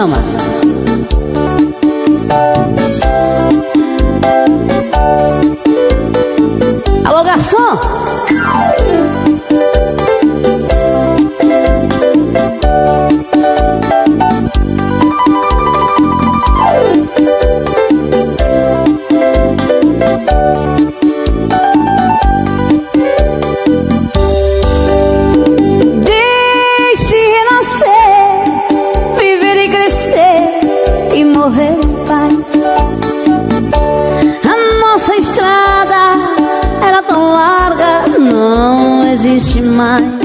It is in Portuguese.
chama. Alô, garçom! Deixe renascer, viver e crescer e morrer em paz. A nossa estrada era tão larga, não existe mais.